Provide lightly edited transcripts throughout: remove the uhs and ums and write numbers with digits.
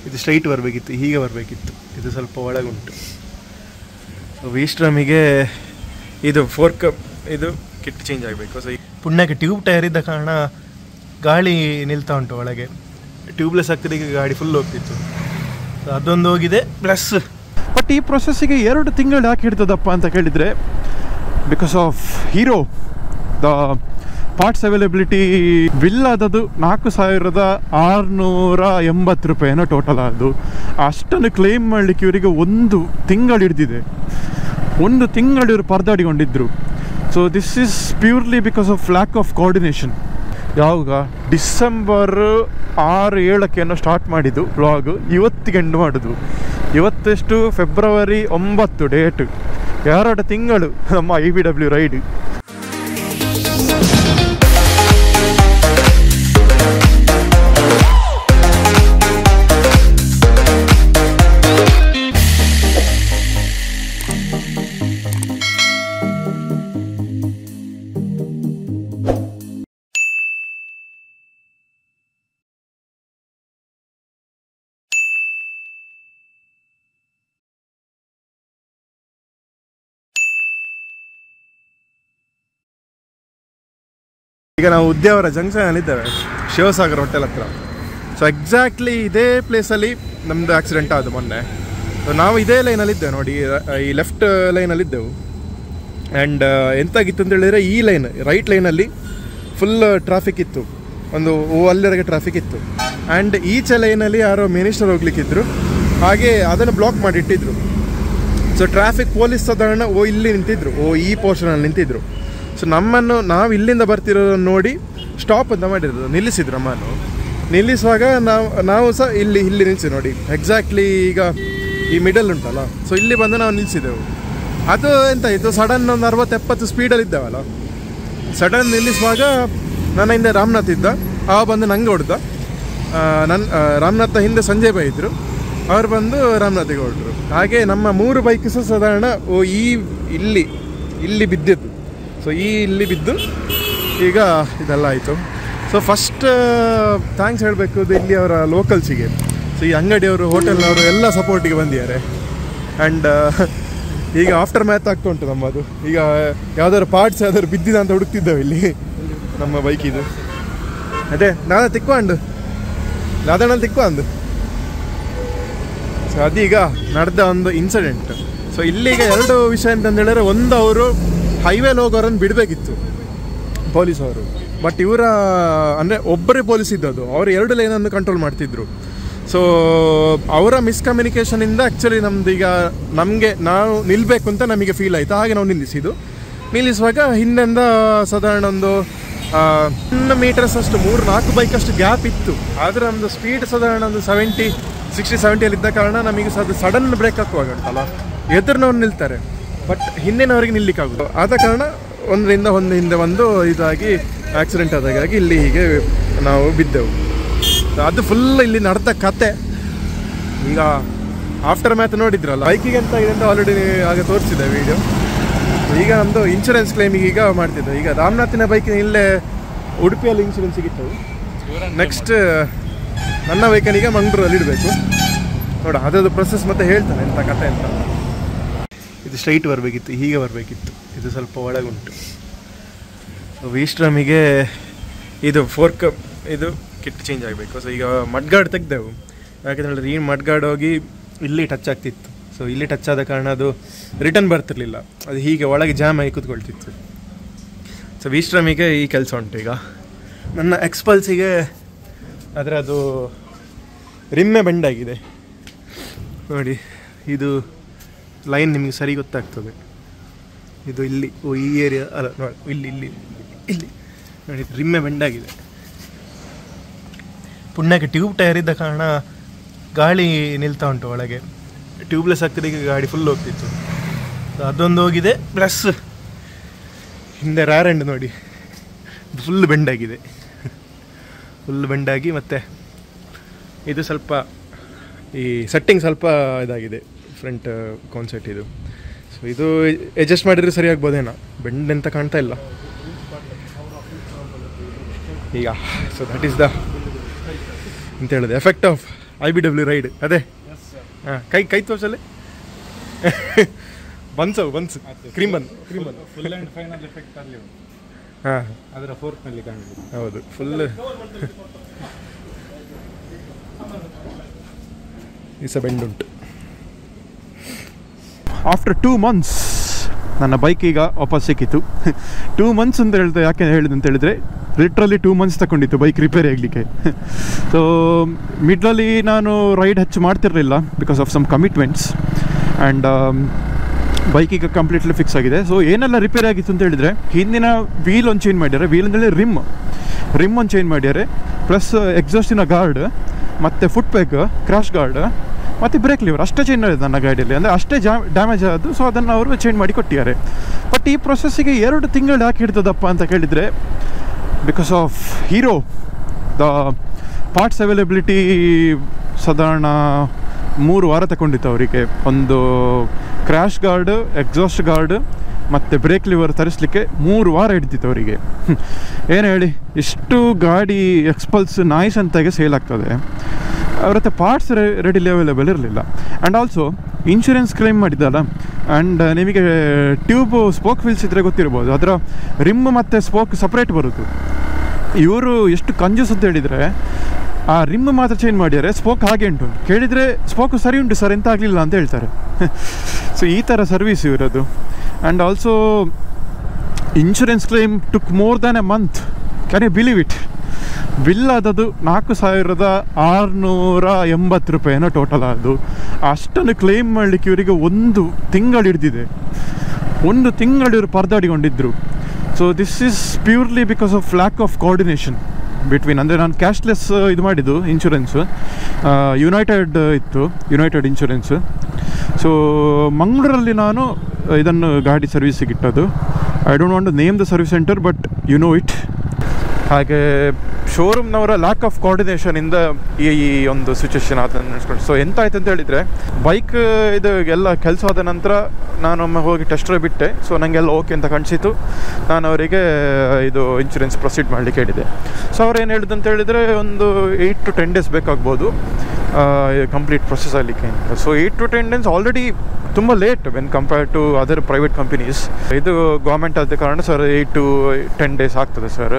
ಇದು ಸ್ಟ್ರೈಟ್ ಬರಬೇಕಿತ್ತು, ಹೀಗೆ ಬರಬೇಕಿತ್ತು. ಇದು ಸ್ವಲ್ಪ ಒಳಗುಂಟು. ಸೊ ವಿಸ್ಟ್ರಮಿಗೆ ಇದು ಫೋರ್ಕ್ ಇದು ಕಿಟ್ ಚೇಂಜ್ ಆಗಬೇಕು. ಸೊ ಪುಣ್ಯಕ್ಕೆ ಟ್ಯೂಬ್ ಟೈರ್ ಇದ್ದ ಕಾರಣ ಗಾಳಿ ನಿಲ್ತಾ ಉಂಟು ಒಳಗೆ. ಟ್ಯೂಬ್ಲೆಸ್ ಆಗ್ತಿದ್ದಕ್ಕೆ ಗಾಡಿ ಫುಲ್ ಹೋಗ್ತಿತ್ತು. ಸೊ ಅದೊಂದು ಹೋಗಿದೆ. ಪ್ಲಸ್ ಬಟ್ ಈ ಪ್ರೊಸೆಸ್ಸಿಗೆ 2 ತಿಂಗಳು ಯಾಕೆ ಹಿಡ್ತದಪ್ಪ ಅಂತ ಕೇಳಿದರೆ, because of hero the parts availability bill ಆದದ್ದು 4680 ರೂಪಾಯಿನೋ ಟೋಟಲ್ ಆದ್ದು. ಅಷ್ಟನ್ನು ಕ್ಲೇಮ್ ಮಾಡಲಿಕ್ಕೆ ಇವರಿಗೆ 1 ತಿಂಗಳು ಹಿಡಿದಿದೆ. 1 ತಿಂಗಳು ಇವರು ಪರದಾಡಿಕೊಂಡಿದ್ರು. So this is purely because of lack of coordination. ಯಾವಾಗ ಡಿಸೆಂಬರ್ 6-7 ಸ್ಟಾರ್ಟ್ ಮಾಡಿದ್ದು ವ್ಲಾಗ್, ಇವತ್ತಿಗೆ ಎಂಡ್ ಮಾಡೋದು. ಇವತ್ತೆಷ್ಟು ಫೆಬ್ರವರಿ 9 ಡೇಟ್. 2 ತಿಂಗಳು ನಮ್ಮ IBW ರೈಡ್. ಈಗ ನಾವು ಉದ್ಯಾವರ ಜಂಕ್ಷನಲ್ಲಿದ್ದೇವೆ, ಶಿವಸಾಗರ್ ಹೋಟೆಲ್ ಹತ್ರ. ಸೊ ಎಕ್ಸಾಕ್ಟ್ಲಿ ಇದೇ ಪ್ಲೇಸಲ್ಲಿ ನಮ್ಮದು ಆಕ್ಸಿಡೆಂಟ್ ಆದ ಮೊನ್ನೆ. ಸೊ ನಾವು ಇದೇ ಲೈನಲ್ಲಿದ್ದೇವೆ ನೋಡಿ, ಈ ಲೆಫ್ಟ್ ಲೈನಲ್ಲಿದ್ದೆವು. ಆ್ಯಂಡ್ ಎಂತಾಗಿತ್ತು ಅಂತ ಹೇಳಿದರೆ, ಈ ಲೈನ್ ರೈಟ್ ಲೈನಲ್ಲಿ ಫುಲ್ ಟ್ರಾಫಿಕ್ ಇತ್ತು, ಒಂದು ಅಲ್ಲಿವರೆಗೆ ಟ್ರಾಫಿಕ್ ಇತ್ತು. ಆ್ಯಂಡ್ ಈಚೆ ಲೈನಲ್ಲಿ ಯಾರೋ ಮಿನಿಸ್ಟರ್ ಹೋಗ್ಲಿಕ್ಕಿದ್ರು, ಹಾಗೆ ಅದನ್ನು ಬ್ಲಾಕ್ ಮಾಡಿಟ್ಟಿದ್ರು. ಸೊ ಟ್ರಾಫಿಕ್ ಪೊಲೀಸ್ ಸಾಧಾರಣ ಇಲ್ಲಿ ನಿಂತಿದ್ರು, ಈ ಪೋರ್ಷನಲ್ಲಿ ನಿಂತಿದ್ರು. ಸೊ ನಾವು ಇಲ್ಲಿಂದ ಬರ್ತಿರೋದನ್ನು ನೋಡಿ ಸ್ಟಾಪ್ ಅಂತ ಮಾಡಿರೋದು, ನಿಲ್ಲಿಸಿದ್ರು ನಮ್ಮನ್ನು. ನಿಲ್ಲಿಸುವಾಗ ನಾವು ಸಹ ಇಲ್ಲಿ ನಿಲ್ಲಿಸಿ ನೋಡಿ, ಎಕ್ಸಾಕ್ಟ್ಲಿ ಈಗ ಈ ಮಿಡಲ್ ಉಂಟಲ್ಲ, ಸೊ ಇಲ್ಲಿ ಬಂದು ನಾವು ನಿಲ್ಲಿಸಿದೆವು. ಅದು ಎಂತಾಯಿತು, ಸಡನ್ ಒಂದು 60-70 ಸ್ಪೀಡಲ್ಲಿ ಇದ್ದಾವಲ್ಲ. ಸಡನ್ ನಿಲ್ಲಿಸುವಾಗ ನನ್ನ ಹಿಂದೆ ರಾಮನಾಥ್ ಇದ್ದ, ಬಂದು ನಂಗೆ ಹೊಡೆದ. ರಾಮನಾಥ ಹಿಂದೆ ಸಂಜಯ್ ಬಾಯ್ ಇದ್ದರು, ಅವ್ರು ಬಂದು ರಾಮನಾಥಿಗೆ ಹೊರಟರು. ಹಾಗೆ ನಮ್ಮ 3 ಬೈಕ್ ಸಹ ಸಾಧಾರಣ ಇಲ್ಲಿ ಬಿದ್ದಿದ್ದು. ಸೊ ಇಲ್ಲಿ ಬಿದ್ದು ಈಗ ಇದೆಲ್ಲ ಆಯಿತು. ಸೊ ಫಸ್ಟ್ ಥ್ಯಾಂಕ್ಸ್ ಹೇಳಬೇಕು ಇಲ್ಲಿ ಅವರ ಲೋಕಲ್ಸಿಗೆ. ಸೊ ಈ ಅಂಗಡಿಯವರು, ಹೋಟೆಲ್ನವರು ಎಲ್ಲ ಸಪೋರ್ಟಿಗೆ ಬಂದಿದ್ದಾರೆ. ಆ್ಯಂಡ್ ಈಗ ಆಫ್ಟರ್ ಮ್ಯಾಥ್ ಆಗ್ತಾ ಉಂಟು ನಮ್ಮದು. ಈಗ ಯಾವುದಾದ್ರು ಪಾರ್ಟ್ಸ್ ಯಾವ್ದಾದ್ರು ಬಿದ್ದಿದೆ ಅಂತ ಹುಡುಕ್ತಿದ್ದೇವೆ ಇಲ್ಲಿ ನಮ್ಮ ಬೈಕಿದು. ಅದೇ ನಾನು ತಿಕ್ಕೊಂಡು ಸೊ ಅದೀಗ ನಡೆದ ಒಂದು ಇನ್ಸಿಡೆಂಟ್. ಸೊ ಇಲ್ಲಿಗ 2 ವಿಷಯ ಅಂತಂದೇಳಿದ್ರೆ, ಒಂದು ಅವರು ಹೈವೇಲಿ ಹೋಗೋರನ್ನು ಬಿಡಬೇಕಿತ್ತು ಪೊಲೀಸವರು. ಬಟ್ ಇವರ ಅಂದರೆ ಒಬ್ಬರೇ ಪೊಲೀಸ್ ಇದ್ದದ್ದು, ಅವರು 2 ಲೈನನ್ನು ಕಂಟ್ರೋಲ್ ಮಾಡ್ತಿದ್ರು. ಸೊ ಅವರ ಮಿಸ್ಕಮ್ಯುನಿಕೇಷನಿಂದ ಆ್ಯಕ್ಚುಲಿ ನಾವು ನಿಲ್ಲಬೇಕು ಅಂತ ನಮಗೆ ಫೀಲ್ ಆಯಿತು. ಹಾಗೆ ನಾವು ನಿಲ್ಲಿಸುವಾಗ ಹಿಂದೆಂದ ಸಾಧಾರಣ ಒಂದು 1 ಮೀಟರ್ಸ್ ಅಷ್ಟು 3-4 ಬೈಕ್ ಅಷ್ಟು ಗ್ಯಾಪ್ ಇತ್ತು. ಆದರೆ ನಮ್ಮದು ಸ್ಪೀಡ್ ಸಾಧಾರಣ ಒಂದು 60-70 ಇದ್ದ ಕಾರಣ ನಮಗೆ ಅದು ಸಡನ್ ಬ್ರೇಕ್ ಹಾಕುವಾಗ ಉಂಟಲ್ಲ, ಎದುರಿನವ್ರು ನಿಲ್ತಾರೆ, ಬಟ್ ಹಿಂದಿನವರಿಗೆ ನಿಲ್ಲಿಕ್ಕಾಗೋದು. ಆದ ಕಾರಣ ಒಂದರಿಂದ ಹಿಂದೆ ಒಂದು ಇದಾಗಿ ಆಕ್ಸಿಡೆಂಟ್ ಆದಾಗಾಗಿ ಇಲ್ಲಿ ಹೀಗೆ ನಾವು ಬಿದ್ದೆವು. ಅದು ಫುಲ್ ಇಲ್ಲಿ ನಡೆದ ಕತೆ. ಈಗ ಆಫ್ಟರ್ ಮ್ಯಾಥ್ ನೋಡಿದ್ರಲ್ಲ, ಬೈಕಿಗೆ ಅಂತ ಇದೆ ಅಂತ ಆಲ್ರೆಡಿ ಆಗ ತೋರಿಸಿದೆ ವಿಡಿಯೋ. ಈಗ ನಮ್ಮದು ಇನ್ಶೂರೆನ್ಸ್ ಕ್ಲೈಮಿಗೆ ಈಗ ಮಾಡ್ತಿದ್ದೆ. ಈಗ ರಾಮನಾಥಿನ ಬೈಕಿನ ಇಲ್ಲೇ ಉಡುಪಿಯಲ್ಲಿ ಇನ್ಶೂರೆನ್ಸ್ ಸಿಗಿತ್ತು. ನೆಕ್ಸ್ಟ್ ನನ್ನ ಬೈಕನಿಗೆ ಮಂಗಳೂರಲ್ಲಿ ಇಡಬೇಕು. ನೋಡ ಅದರದ್ದು ಪ್ರೊಸೆಸ್ ಮತ್ತೆ ಹೇಳ್ತಾನೆ ಎಂಥ ಕತೆ ಅಂತ. ಇದು ಸ್ಟ್ರೈಟ್ ಬರಬೇಕಿತ್ತು, ಹೀಗೆ ಬರಬೇಕಿತ್ತು. ಇದು ಸ್ವಲ್ಪ ಒಳಗುಂಟು. ವಿಸ್ಟ್ರಮಿಗೆ ಇದು ಫೋರ್ಕ್ ಇದು ಕಿಟ್ ಚೇಂಜ್ ಆಗಬೇಕು. ಸೊ ಈಗ ಮಡ್ಗಾರ್ಡ್ ತೆಗ್ದೆವು, ಯಾಕೆಂದರೆ ಈ ಮಡ್ಗಾರ್ಡ್ ಹೋಗಿ ಇಲ್ಲಿ ಟಚ್ ಆಗ್ತಿತ್ತು. ಸೊ ಇಲ್ಲಿ ಟಚ್ ಆದ ಕಾರಣ ಅದು ರಿಟರ್ನ್ ಬರ್ತಿರ್ಲಿಲ್ಲ, ಅದು ಹೀಗೆ ಒಳಗೆ ಜಾಮ್ ಆಗಿ ಕೂತ್ಕೊಳ್ತಿತ್ತು. ಸೊ ವಿಸ್ಟ್ರಮಿಗೆ ಈ ಕೆಲಸ ಉಂಟು. ಈಗ ನನ್ನ ಎಕ್ಸ್ಪಲ್ಸಿಗೆ ಅದು ರಿಮ್ಮೆ ಬೆಂಡಾಗಿದೆ ನೋಡಿ. ಇದು ಲೈನ್ ನಿಮಗೆ ಸರಿ ಗೊತ್ತಾಗ್ತದೆ. ಇದು ಇಲ್ಲಿ ಈ ಏರಿಯಾ ಅಲ್ಲ ನೋಡಿ, ಇಲ್ಲಿ ನೋಡಿ ರಿಮ್ಮೆ ಬೆಂಡಾಗಿದೆ. ಪುಣ್ಯಕ್ಕೆ ಟ್ಯೂಬ್ ಟೈರ್ ಇದ್ದ ಕಾರಣ ಗಾಳಿ ನಿಲ್ತಾ ಉಂಟು ಒಳಗೆ. ಟ್ಯೂಬ್ಲೆಸ್ ಆಗ್ತಿದ್ದಕ್ಕೆ ಗಾಡಿ ಫುಲ್ ಹೋಗ್ತಿತ್ತು. ಅದೊಂದು ಹೋಗಿದೆ. ಪ್ಲಸ್ ಹಿಂದೆ ರ್ಯಾರ್ ಎಂಡ್ ನೋಡಿ ಫುಲ್ ಬೆಂಡಾಗಿದೆ. ಮತ್ತು ಇದು ಸ್ವಲ್ಪ ಈ ಸೆಟ್ಟಿಂಗ್ ಸ್ವಲ್ಪ ಇದಾಗಿದೆ, ಫ್ರಂಟ್ ಕಾನ್ಸೆಪ್ಟ್ ಇದು. ಸೊ ಇದು ಅಡ್ಜಸ್ಟ್ ಮಾಡಿದರೆ ಸರಿ ಆಗ್ಬೋದೇನೋ, ಬೆಂಡ್ ಅಂತ ಕಾಣ್ತಾ ಇಲ್ಲ ಈಗ. ಸೊ ದಟ್ ಈಸ್ ದ ಅಂತ ಹೇಳಿದೆ ಎಫೆಕ್ಟ್ ಆಫ್ IBW ರೈಡ್ ಅದೇ. ಹಾಂ, ಕೈ ತೋರ್ಸಲ್ಲೇ ಬನ್ಸು ಕ್ರೀಮ್ ಬನ್ ಫುಲ್ ಆ್ಯಂಡ್ ಫೈನಲ್ ಎಫೆಕ್ಟ್ ಅಲ್ಲಿ ಉಂಟು. ಹಾಂ, ಅದರ ಫೋರ್ಕ್ನಲ್ಲಿ ಕಾಣಲಿದೆ. ಹೌದು, ಫುಲ್ ಬೆಂಡ್ ಉಂಟು. ಆಫ್ಟರ್ 2 months ನನ್ನ ಬೈಕ್ ಈಗ ವಾಪಸ್ ಸಿಕ್ಕಿತ್ತು. 2 months ಅಂತ ಹೇಳ್ತಾ ಯಾಕೆ ಹೇಳಿದೆ ಅಂತ ಹೇಳಿದರೆ, ಲಿಟ್ರಲಿ 2 months ತಗೊಂಡಿತ್ತು ಬೈಕ್ ರಿಪೇರಿ ಆಗಲಿಕ್ಕೆ. ಸೊ ಮಿಡ್ಲಲ್ಲಿ ನಾನು ರೈಡ್ ಹೆಚ್ಚು ಮಾಡ್ತಿರಲಿಲ್ಲ because of some commitments, and bike ಈಗ ಕಂಪ್ಲೀಟ್ಲಿ ಫಿಕ್ಸ್ ಆಗಿದೆ. ಸೊ ಏನೆಲ್ಲ ರಿಪೇರಿ ಆಗಿತ್ತು ಅಂತ ಹೇಳಿದರೆ, ಹಿಂದಿನ ವೀಲ್ ಒಂದು ಚೇಂಜ್ ಮಾಡ್ಯಾರೆ, ವೀಲ್ ಅಂತೇಳಿ ರಿಮ್ ಒಂದು ಚೇಂಜ್ ಮಾಡ್ಯಾರೆ, ಪ್ಲಸ್ ಎಕ್ಸಾಸ್ಟಿನ ಗಾರ್ಡ್, ಮತ್ತು ಫುಟ್ ಪ್ಯಾಕ್, ಕ್ರಾಶ್ ಗಾರ್ಡ್, ಮತ್ತು ಬ್ರೇಕ್ ಲಿವರ್ ಅಷ್ಟೇ ಚೇಂಜ್ ಮಾಡಿದೆ ನನ್ನ ಗಾಡಿಯಲ್ಲಿ. ಅಂದರೆ ಅಷ್ಟೇ ಡ್ಯಾಮೇಜ್ ಆದ್ದು. ಸೊ ಅದನ್ನು ಅವರು ಚೇಂಜ್ ಮಾಡಿ ಕೊಟ್ಟಿದ್ದಾರೆ. ಬಟ್ ಈ ಪ್ರೊಸೆಸ್ಸಿಗೆ 2 ತಿಂಗಳು ಯಾಕೆ ಹಿಡ್ತದಪ್ಪ ಅಂತ ಕೇಳಿದರೆ, because of hero the parts availability ಸಾಧಾರಣ 3 ವಾರ ತಗೊಂಡಿತ್ತು ಅವರಿಗೆ. ಒಂದು ಕ್ರ್ಯಾಶ್ ಗಾರ್ಡ್, ಎಕ್ಸಾಸ್ಟ್ ಗಾರ್ಡ್ ಮತ್ತು ಬ್ರೇಕ್ ಲಿವರ್ ತರಿಸಲಿಕ್ಕೆ 3 ವಾರ ಹಿಡ್ತಿತ್ತು ಅವರಿಗೆ. ಏನು ಹೇಳಿ, ಇಷ್ಟು ಗಾಡಿ ಎಕ್ಸ್ಪಲ್ಸ್ ನಾಯ್ಸ್ ಅಂತಾಗೆ ಸೇಲ್ ಆಗ್ತದೆ, ಅವ್ರ ಹತ್ರ ಪಾರ್ಟ್ಸ್ ರೆಡಿಲಿ ಅವೈಲೇಬಲ್ ಇರಲಿಲ್ಲ. ಆ್ಯಂಡ್ ಆಲ್ಸೋ ಇನ್ಶೂರೆನ್ಸ್ ಕ್ಲೈಮ್ ಮಾಡಿದ್ದಲ್ಲ, ಆ್ಯಂಡ್ ನಿಮಗೆ ಟ್ಯೂಬ್ ಸ್ಪೋಕ್ ವೀಲ್ಸ್ ಇದ್ದರೆ ಗೊತ್ತಿರ್ಬೋದು, ಅದರ ರಿಮ್ ಮತ್ತು ಸ್ಪೋಕ್ ಸಪ್ರೇಟ್ ಬರೋದು. ಇವರು ಎಷ್ಟು ಕಂಜೂಸ್ ಅಂತ ಹೇಳಿದರೆ, ಆ ರಿಮ್ ಮಾತ್ರ ಚೇಂಜ್ ಮಾಡ್ಯಾರೆ, ಸ್ಪೋಕ್ ಹಾಗೆ ಉಂಟು. ಕೇಳಿದರೆ ಸ್ಪೋಕು ಸರಿ ಉಂಟು ಸರ್, ಎಂತ ಆಗಲಿಲ್ಲ ಅಂತ ಹೇಳ್ತಾರೆ. ಸೊ ಈ ಥರ ಸರ್ವಿಸ್ ಇರೋದು. And also insurance claim took more than a month. Can you believe it? Bill ಆದದ್ದು 4,680 ರೂಪಾಯಿನೋ ಟೋಟಲ್ ಆದದು. ಅಷ್ಟನ್ನು ಕ್ಲೇಮ್ ಮಾಡಲಿಕ್ಕೆ ಇವರಿಗೆ 1 ತಿಂಗಳು ಹಿಡ್ದಿದೆ. 1 ತಿಂಗಳು ಇವರು ಪರದಾಡಿಕೊಂಡಿದ್ದರು. So this is purely because of lack of coordination between. ಅಂದರೆ ನಾನು ಕ್ಯಾಶ್ಲೆಸ್ ಇದು ಮಾಡಿದ್ದು ಇನ್ಶೂರೆನ್ಸು, ಯುನೈಟೆಡ್ ಇತ್ತು, ಯುನೈಟೆಡ್ ಇನ್ಶೂರೆನ್ಸು. ಸೊ ಮಂಗಳೂರಲ್ಲಿ ನಾನು ಇದನ್ನು ಗಾಡಿ ಸರ್ವಿಸಿಗೆ ಇಟ್ಟದ್ದು. I don't want to name the service centre, but you know it. ಹಾಗೆ ಶೋರೂಮ್ನವರ ಲ್ಯಾಕ್ ಆಫ್ ಕೋಆರ್ಡಿನೇಷನಿಂದ ಈ ಒಂದು ಸಿಚುವೇಶನ್ ಅದನ್ನು ನೆನೆಸ್ಕೊಂಡು. ಸೊ ಎಂತ ಆಯ್ತು ಅಂತ ಹೇಳಿದರೆ, ಬೈಕ್ ಇದು ಎಲ್ಲ ಕೆಲಸ ಆದ ನಂತರ ನಾನೊಮ್ಮೆ ಹೋಗಿ ಟೆಸ್ಟ್ ಡ್ರೈವ್ ಬಿಟ್ಟೆ. ಸೊ ನನಗೆಲ್ಲ ಓಕೆ ಅಂತ ಕಾಣಿಸಿತು. ನಾನು ಅವರಿಗೆ ಇದು ಇನ್ಶೂರೆನ್ಸ್ ಪ್ರೊಸೀಡ್ ಮಾಡಲಿಕ್ಕೆ ಹೇಳಿದೆ. ಸೊ ಅವ್ರು ಏನು ಹೇಳಿದ್ದು ಅಂತ ಹೇಳಿದರೆ, ಒಂದು 8 to 10 days ಬೇಕಾಗ್ಬೋದು ಕಂಪ್ಲೀಟ್ ಪ್ರೊಸೆಸ್ ಆಗಲಿಕ್ಕೆ ಅಂತ. ಸೊ 8 to 10 days ಆಲ್ರೆಡಿ ತುಂಬ late when compare to other private companies. ಇದು ಗೌರ್ಮೆಂಟ್ ಆದ ಕಾರಣ ಸರ್ 8 to 10 days ಆಗ್ತದೆ ಸರ್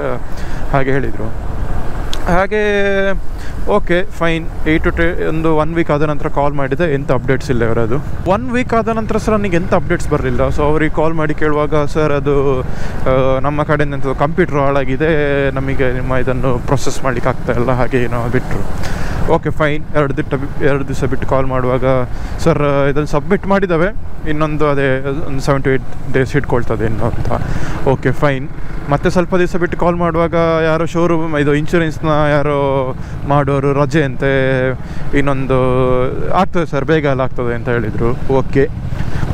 ಹಾಗೆ ಹೇಳಿದರು. ಹಾಗೆ ಓಕೆ ಫೈನ್. 8 to 1 week ಆದ ನಂತರ ಕಾಲ್ ಮಾಡಿದೆ, ಎಂಥ ಅಪ್ಡೇಟ್ಸ್ ಇಲ್ಲ ಇವರದು. 1 week ಆದ ನಂತರ ಸರ್ ನನಗೆ ಎಂಥ ಅಪ್ಡೇಟ್ಸ್ ಬರಲಿಲ್ಲ. ಸೊ ಅವ್ರಿಗೆ ಕಾಲ್ ಮಾಡಿ ಕೇಳುವಾಗ, ಸರ್ ಅದು ನಮ್ಮ ಕಡೆಯಿಂದ ಕಂಪ್ಯೂಟ್ರ್ ಹಾಳಾಗಿದೆ, ನಮಗೆ ನಿಮ್ಮ ಇದನ್ನು ಪ್ರೊಸೆಸ್ ಮಾಡಲಿಕ್ಕೆ ಆಗ್ತಾಯಿಲ್ಲ, ಹಾಗೆ ಏನೋ ಬಿಟ್ಟರು. Okay fine. 2 ದಿವಸ ಬಿಟ್ಟು ಕಾಲ್ ಮಾಡುವಾಗ, ಸರ್ ಇದನ್ನು ಸಬ್ಮಿಟ್ ಮಾಡಿದ್ದಾವೆ, ಇನ್ನೊಂದು ಅದೇ ಒಂದು 7 to 8 days ಹಿಡ್ಕೊಳ್ತದೆ ಇನ್ನು ಅಂತ. Okay fine. ಮತ್ತೆ ಸ್ವಲ್ಪ ದಿವಸ ಬಿಟ್ಟು ಕಾಲ್ ಮಾಡುವಾಗ, ಯಾರೋ ಶೋರೂಮ್ ಇದು ಇನ್ಶೂರೆನ್ಸ್ನ ಯಾರೋ ಮಾಡೋರು ರಜೆ ಅಂತೆ, ಇನ್ನೊಂದು ಆಗ್ತದೆ ಸರ್, ಬೇಗ ಎಲ್ಲ ಆಗ್ತದೆ ಅಂತ ಹೇಳಿದರು. ಓಕೆ.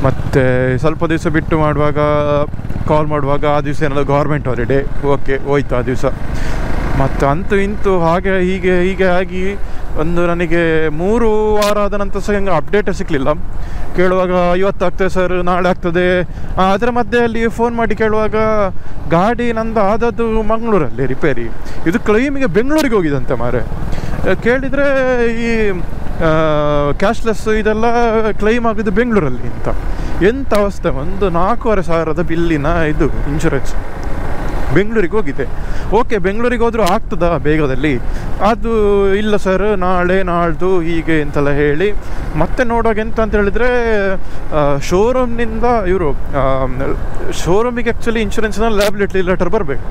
ಮತ್ತು ಸ್ವಲ್ಪ ದಿವಸ ಬಿಟ್ಟು ಕಾಲ್ ಮಾಡುವಾಗ ಆ ದಿವಸ ಏನಾದರೂ ಗೌರ್ಮೆಂಟ್ ಹಾಲಿಡೇ. ಓಕೆ, ಹೋಯ್ತು ಆ ದಿವಸ. ಮತ್ತು ಅಂತೂ ಇಂತೂ ಹೀಗೆ ಆಗಿ ಒಂದು ನನಗೆ 3 ವಾರ ಆದ ನಂತರ ಸಹ ಹಂಗೆ ಅಪ್ಡೇಟೇ ಸಿಕ್ಕಲಿಲ್ಲ. ಕೇಳುವಾಗ ಇವತ್ತು ಆಗ್ತದೆ ಸರ್, ನಾಳೆ ಆಗ್ತದೆ. ಅದರ ಮಧ್ಯೆಯಲ್ಲಿ ಫೋನ್ ಮಾಡಿ ಕೇಳುವಾಗ, ಗಾಡಿ ನಂದು ಆದದ್ದು ಮಂಗಳೂರಲ್ಲಿ ರಿಪೇರಿ, ಇದು ಕ್ಲೈಮಿಗೆ ಬೆಂಗಳೂರಿಗೆ ಹೋಗಿದಂತೆ ಮಾರೆ. ಕೇಳಿದರೆ ಈ ಕ್ಯಾಶ್ಲೆಸ್ ಇದೆಲ್ಲ ಕ್ಲೈಮ್ ಆಗಿದ್ದು ಬೆಂಗಳೂರಲ್ಲಿ ಅಂತ. ಎಂಥ ಅವಸ್ಥೆ! ಒಂದು 4,500 ಬಿಲ್ಲಿನ ಇದು ಇನ್ಶೂರೆನ್ಸ್ ಬೆಂಗಳೂರಿಗೆ ಹೋಗಿದೆ. ಓಕೆ, ಬೆಂಗಳೂರಿಗೆ ಹೋದರೂ ಆಗ್ತದಾ ಬೇಗದಲ್ಲಿ? ಅದು ಇಲ್ಲ ಸರ್, ನಾಳೆ ನಾಳ್ದು ಹೀಗೆ ಅಂತೆಲ್ಲ ಹೇಳಿ ಮತ್ತೆ ನೋಡುವಾಗ ಎಂತ ಅಂತ ಹೇಳಿದರೆ, ಶೋರೂಮ್ನಿಂದ ಇವರು ಶೋರೂಮಿಗೆ ಆ್ಯಕ್ಚುಲಿ ಇನ್ಶೂರೆನ್ಸ್ನ ಲಯಬಿಲಿಟಿ ಲೆಟರ್ ಬರಬೇಕು.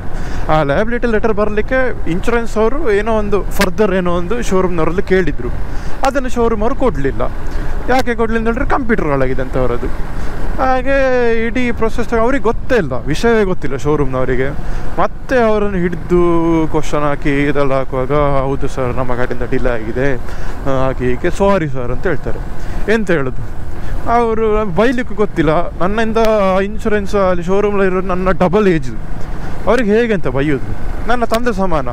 ಆ ಲಯಬಿಲಿಟಿ ಲೆಟರ್ ಬರಲಿಕ್ಕೆ ಇನ್ಶೂರೆನ್ಸ್ ಅವರು ಏನೋ ಒಂದು ಫರ್ದರ್ ಏನೋ ಒಂದು ಶೋರೂಮ್ನವರಲ್ಲಿ ಕೇಳಿದರು. ಅದನ್ನು ಶೋರೂಮ್ ಅವರು ಕೊಡಲಿಲ್ಲ. ಯಾಕೆ ಕೊಡಲಿಲ್ಲ ಅಂತ ಹೇಳಿದ್ರೆ, ಕಂಪ್ಯೂಟರ್ ಹಾಳಾಗಿದೆ ಅಂತ ಅವರದು. ಹಾಗೆ ಇಡೀ ಪ್ರೊಸೆಸ್ ಅವ್ರಿಗೆ ಗೊತ್ತೇ ಇಲ್ಲ, ವಿಷಯವೇ ಗೊತ್ತಿಲ್ಲ ಶೋರೂಮ್ನವರಿಗೆ. ಮತ್ತೆ ಅವರನ್ನು ಹಿಡಿದು ಕ್ವಶನ್ ಹಾಕಿ ಇದೆಲ್ಲ ಹಾಕುವಾಗ, ಹೌದು ಸರ್ ನಮ್ಮ ಕಡೆಯಿಂದ ಡಿಲೇ ಆಗಿದೆ, ಹಾಗೆ ಹೀಗೆ, ಸಾರಿ ಸರ್ ಅಂತ ಹೇಳ್ತಾರೆ. ಎಂತ ಹೇಳೋದು? ಅವರು ಬೈಲಿಕ್ಕೂ ಗೊತ್ತಿಲ್ಲ. ನನ್ನಿಂದ ಇನ್ಶೂರೆನ್ಸ್ ಅಲ್ಲಿ ಶೋರೂಮಲ್ಲಿ ಇರೋದು ನನ್ನ ಡಬಲ್ ಏಜ್. ಅವ್ರಿಗೆ ಹೇಗೆ ಅಂತ ಬೈಯೋದು? ನನ್ನ ತಂದೆ ಸಮಾನ.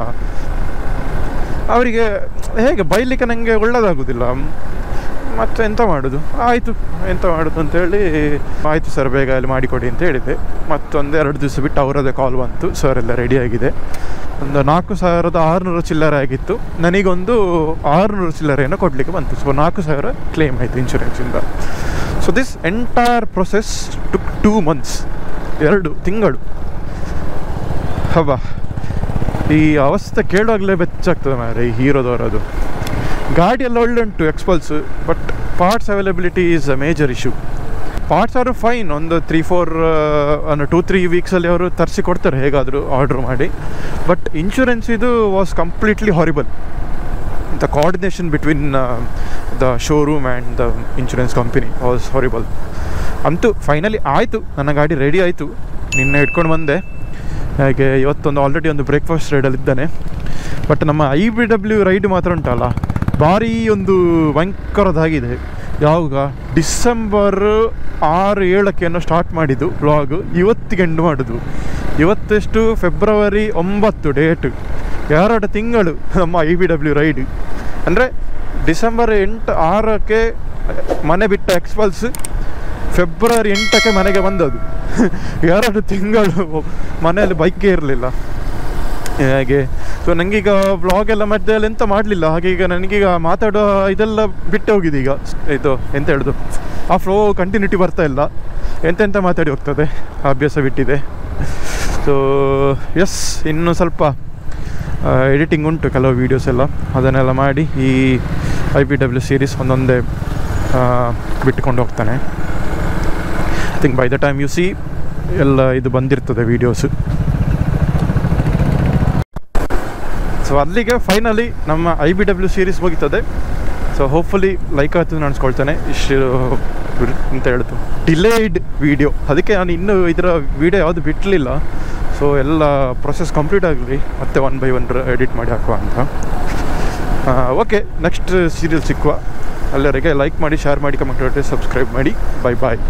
ಅವರಿಗೆ ಹೇಗೆ ಬೈಲಿಕ್ಕೆ ನನಗೆ ಒಳ್ಳೆಯದಾಗೋದಿಲ್ಲ. ಮತ್ತು ಎಂತ ಮಾಡೋದು? ಆಯಿತು, ಎಂತ ಮಾಡೋದು ಅಂತೇಳಿ, ಆಯಿತು ಸರ್ ಬೇಗ ಅಲ್ಲಿ ಮಾಡಿಕೊಡಿ ಅಂತ ಹೇಳಿದೆ. ಮತ್ತೊಂದು 2 ದಿವಸ ಬಿಟ್ಟು ಅವರದೇ ಕಾಲ್ ಬಂತು, ಸರ್ ಎಲ್ಲ ರೆಡಿಯಾಗಿದೆ ಒಂದು 4,600 ಚಿಲ್ಲರೆ ಆಗಿತ್ತು, ನನಗೊಂದು 600 ಚಿಲ್ಲರೆಯನ್ನು ಕೊಡಲಿಕ್ಕೆ ಬಂತು. ಸೊ 4,000 ಕ್ಲೇಮ್ ಆಯಿತು ಇನ್ಶೂರೆನ್ಸಿಂದ. So this entire process took 2 months, 2 ತಿಂಗಳು. ಹಬ್ಬ, ಈ ಅವಸ್ಥೆ ಕೇಳುವಾಗಲೇ ಬೆಚ್ಚಾಗ್ತದೆ ಮಾರೆ ಈ ಹೀರೋದವರದು. ಗಾಡಿ ಎಲ್ಲ ಒಳ್ಳೆ ಉಂಟು ಎಕ್ಸ್ಪಲ್ಸ್, but parts availability is a major issue. Parts ಆರು ಫೈನ್, ಒಂದು 2-3 ವೀಕ್ಸಲ್ಲಿ ಅವರು ತರಿಸಿ ಕೊಡ್ತಾರೆ ಹೇಗಾದರೂ ಆರ್ಡ್ರ್ ಮಾಡಿ. ಬಟ್ ಇನ್ಶೂರೆನ್ಸ್ ಇದು was completely horrible. The coordination between the showroom and the insurance company was horrible. ಅಂತೂ ಫೈನಲಿ ಆಯಿತು, ನನ್ನ ಗಾಡಿ ರೆಡಿ ಆಯಿತು. ನಿನ್ನೆ ಇಟ್ಕೊಂಡು ಬಂದೆ. ಹಾಗೆ ಇವತ್ತೊಂದು ಆಲ್ರೆಡಿ ಒಂದು ಬ್ರೇಕ್ಫಾಸ್ಟ್ ರೈಡಲ್ಲಿದ್ದಾನೆ. ಬಟ್ ನಮ್ಮ IBW ರೈಡ್ ಮಾತ್ರ ಉಂಟಲ್ಲ, ಭಾರಿ ಒಂದು ಭಯಂಕರದಾಗಿದೆ. ಯಾವಾಗ ಡಿಸೆಂಬರ್ 6-7 ಸ್ಟಾರ್ಟ್ ಮಾಡಿದ್ದು ವ್ಲಾಗ್, ಇವತ್ತಿಗೆ ಎಂಡ್ ಮಾಡೋದು. ಇವತ್ತೆಷ್ಟು ಫೆಬ್ರವರಿ 9 ಡೇಟ್, 2 ತಿಂಗಳು ನಮ್ಮ IBW ರೈಡ್. ಅಂದರೆ ಡಿಸೆಂಬರ್ 6 ಮನೆ ಬಿಟ್ಟ ಎಕ್ಸ್ಪಲ್ಸ್, ಫೆಬ್ರವರಿ 8 ಮನೆಗೆ ಬಂದದ್ದು. 2 ತಿಂಗಳು ಮನೆಯಲ್ಲಿ ಬೈಕೇ ಇರಲಿಲ್ಲ ಹಾಗೆ. ಸೊ ನನಗೀಗ ವ್ಲಾಗೆಲ್ಲ ಮಧ್ಯದಲ್ಲಿ ಎಂತ ಮಾಡಲಿಲ್ಲ. ಹಾಗೆ ಈಗ ನನಗೀಗ ಮಾತಾಡೋ ಇದೆಲ್ಲ ಬಿಟ್ಟು ಹೋಗಿದೆ. ಈಗ ಇದು ಎಂತ ಹೇಳೋದು, ಆ ಫ್ಲೋ ಕಂಟಿನ್ಯೂಟಿ ಬರ್ತಾ ಇಲ್ಲ, ಎಂತೆಂತ ಮಾತಾಡಿ ಹೋಗ್ತದೆ, ಅಭ್ಯಾಸ ಬಿಟ್ಟಿದೆ. ಸೊ ಎಸ್, ಇನ್ನು ಸ್ವಲ್ಪ ಎಡಿಟಿಂಗ್ ಉಂಟು, ಕೆಲವು ವೀಡಿಯೋಸ್ ಎಲ್ಲ, ಅದನ್ನೆಲ್ಲ ಮಾಡಿ ಈ IBW ಸೀರೀಸ್ ಒಂದೊಂದೇ ಬಿಟ್ಕೊಂಡು ಹೋಗ್ತಾನೆ. I think by the time U C ಎಲ್ಲ ಇದು ಬಂದಿರ್ತದೆ ವೀಡಿಯೋಸು. ಸೊ ಅಲ್ಲಿಗೆ ಫೈನಲಿ ನಮ್ಮ IBW ಸೀರೀಸ್ ಮುಗಿತದೆ. ಸೊ ಹೋಪ್ಫುಲಿ ಲೈಕ್ ಆಗ್ತದೆ ಅನ್ಸ್ಕೊಳ್ತೇನೆ. ಇಷ್ಟು ಅಂತ ಹೇಳ್ತು ಡಿಲೇಡ್ ವೀಡಿಯೋ, ಅದಕ್ಕೆ ನಾನು ಇನ್ನೂ ಇದರ ವೀಡಿಯೋ ಯಾವುದು ಬಿಟ್ಟಲಿಲ್ಲ. ಸೊ ಎಲ್ಲ ಪ್ರೊಸೆಸ್ ಕಂಪ್ಲೀಟ್ ಆಗಲಿ, ಮತ್ತೆ 1 by 1 ಎಡಿಟ್ ಮಾಡಿ ಹಾಕುವ ಅಂತ. ಓಕೆ, ನೆಕ್ಸ್ಟ್ ಸೀರಿಯಲ್ ಸಿಕ್ಕುವ. ಅಲ್ಲವರೆಗೆ ಲೈಕ್ ಮಾಡಿ, ಶೇರ್ ಮಾಡಿ, ಕಮೆಂಟ್ ಮಾಡಿ, ಸಬ್ಸ್ಕ್ರೈಬ್ ಮಾಡಿ. ಬಾಯ್ ಬಾಯ್.